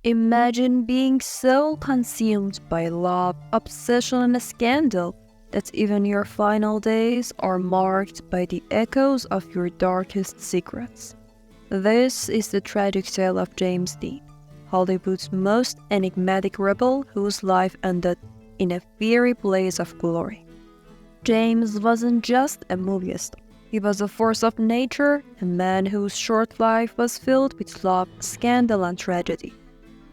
Imagine being so consumed by love, obsession, and scandal that even your final days are marked by the echoes of your darkest secrets. This is the tragic tale of James Dean, Hollywood's most enigmatic rebel whose life ended in a fiery blaze of glory. James wasn't just a movie star. He was a force of nature, a man whose short life was filled with love, scandal, and tragedy.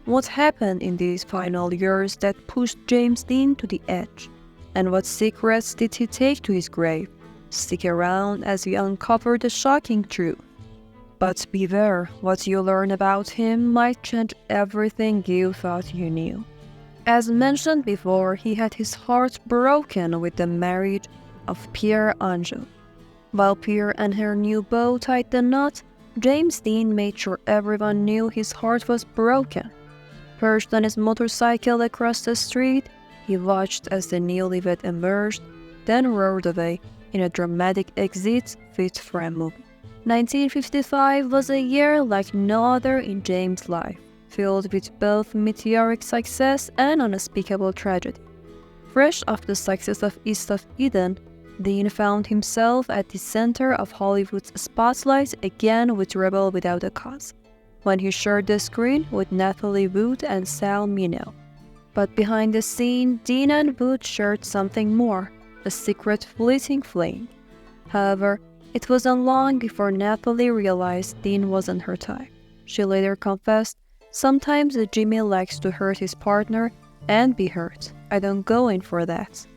What happened in these final years that pushed James Dean to the edge? And what secrets did he take to his grave? Stick around as we uncover the shocking truth. But beware, what you learn about him might change everything you thought you knew. As mentioned before, he had his heart broken with the marriage of Pier Angeli. While Pier and her new beau tied the knot, James Dean made sure everyone knew his heart was broken. Perched on his motorcycle across the street, he watched as the newlywed emerged, then roared away in a dramatic exit fit for a movie. 1955 was a year like no other in James' life, filled with both meteoric success and unspeakable tragedy. Fresh off the success of East of Eden, Dean found himself at the center of Hollywood's spotlight again with Rebel Without a Cause, when he shared the screen with Natalie Wood and Sal Mineo. But behind the scene, Dean and Wood shared something more, a secret fleeting fling. However, it wasn't long before Natalie realized Dean wasn't her type. She later confessed, "Sometimes Jimmy likes to hurt his partner and be hurt. I don't go in for that."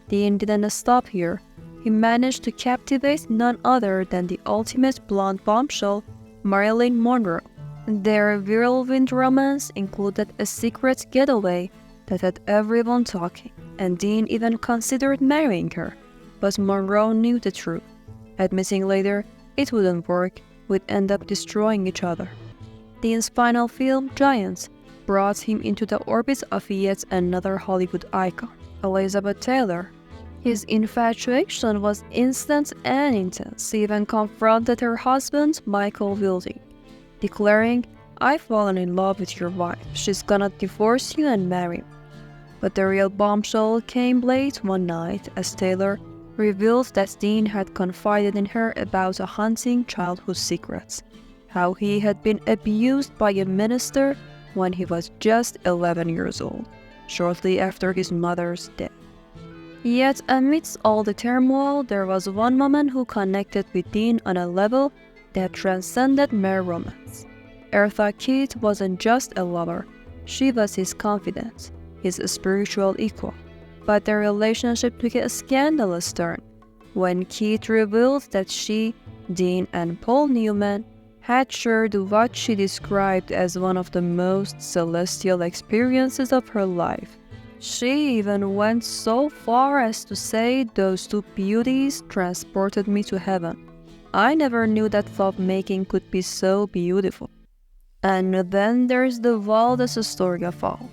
Dean didn't stop here. He managed to captivate none other than the ultimate blonde bombshell, Marilyn Monroe. Their whirlwind romance included a secret getaway that had everyone talking, and Dean even considered marrying her. But Monroe knew the truth. Admitting later it wouldn't work, would end up destroying each other. Dean's final film, Giants, brought him into the orbit of yet another Hollywood icon, Elizabeth Taylor. His infatuation was instant and intense. He even confronted her husband, Michael Wilding, declaring, "I've fallen in love with your wife. She's gonna divorce you and marry me." But the real bombshell came late one night as Taylor revealed that Dean had confided in her about a haunting childhood secret, how he had been abused by a minister when he was just 11 years old, shortly after his mother's death. Yet amidst all the turmoil, there was one woman who connected with Dean on a level that transcended mere romance. Eartha Kitt wasn't just a lover, she was his confidant, his spiritual equal. But their relationship took a scandalous turn when Kitt revealed that she, Dean, and Paul Newman had shared what she described as one of the most celestial experiences of her life. She even went so far as to say those two beauties transported me to heaven. I never knew that lovemaking could be so beautiful. And then there's the wildest story of all,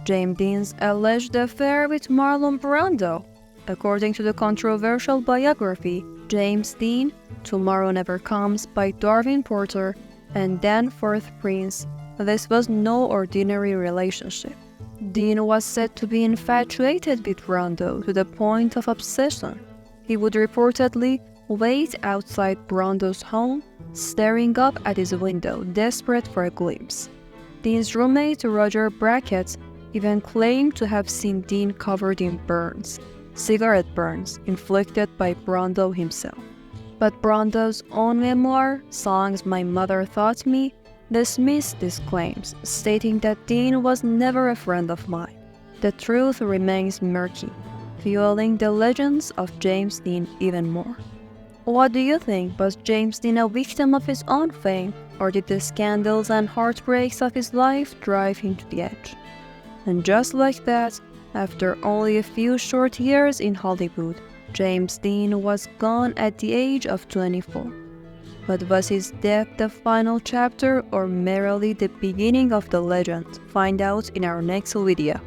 James Dean's alleged affair with Marlon Brando. According to the controversial biography, James Dean, Tomorrow Never Comes by Darwin Porter and Danforth Prince, this was no ordinary relationship. Dean was said to be infatuated with Brando to the point of obsession. He would reportedly wait outside Brando's home, staring up at his window, desperate for a glimpse. Dean's roommate, Roger Brackett, even claimed to have seen Dean covered in burns, cigarette burns, inflicted by Brando himself. But Brando's own memoir, Songs My Mother Taught Me, dismissed these claims, stating that Dean was never a friend of mine. The truth remains murky, fueling the legends of James Dean even more. What do you think? Was James Dean a victim of his own fame, or did the scandals and heartbreaks of his life drive him to the edge? And just like that, after only a few short years in Hollywood, James Dean was gone at the age of 24. But was his death the final chapter or merely the beginning of the legend? Find out in our next video.